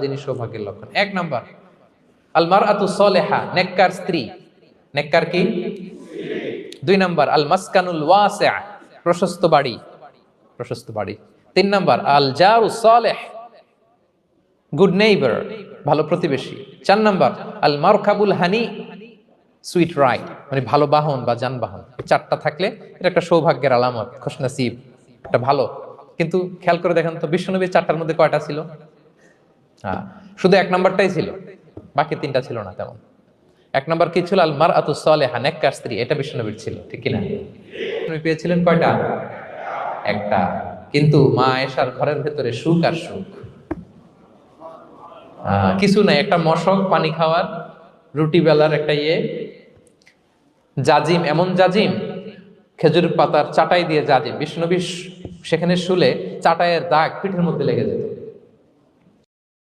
জিনিস সৌভাগ্যের লক্ষণ। 1 নাম্বার আল মারআতু সালিহা, নেককার স্ত্রী। নেককার কি? 2 নাম্বার আল মাসকানুল ওয়াসি', প্রশস্ত বাড়ি, প্রশস্ত বাড়ি। 3 নাম্বার আল জারু সালিহ, গুড নেইবার, ভালো প্রতিবেশী। 4 নাম্বার আল মারকাবুল হানি, সুইট রাইড, মানে ভালো বাহন বা যানবাহন। 4টা থাকলে এটা একটা সৌভাগ্যের আলামত, খুশনসিব, এটা ভালো। কিন্তু খেয়াল করে দেখেন তো বিশ্বনবীর 4টার মধ্যে কয়টা ছিল? শুধু 1 নাম্বারটাই ছিল, বাকি 3টা ছিল না তেমন। 1 নাম্বার কি ছিল? আল মারআতু সালিহা, নেককার স্ত্রী, এটা বিশ্বনবীর ছিল, ঠিক কি না? আপনি পেয়েছিলেন কয়টা? একটা। কিন্তু মা আয়েশার ঘরের ভেতরে সুখ আর সুখ, কিছু নাই। একটা মশক পানি খাওয়ার, রুটি বেলার একটা জাজিম, এমন জাজিম, খেজুর পাতার চাটাই দিয়ে জাজিম। বিষ্ণুনবী সেখানে শুলে চাটাইয়ের দাগ পিঠের মধ্যে লেগে যেত।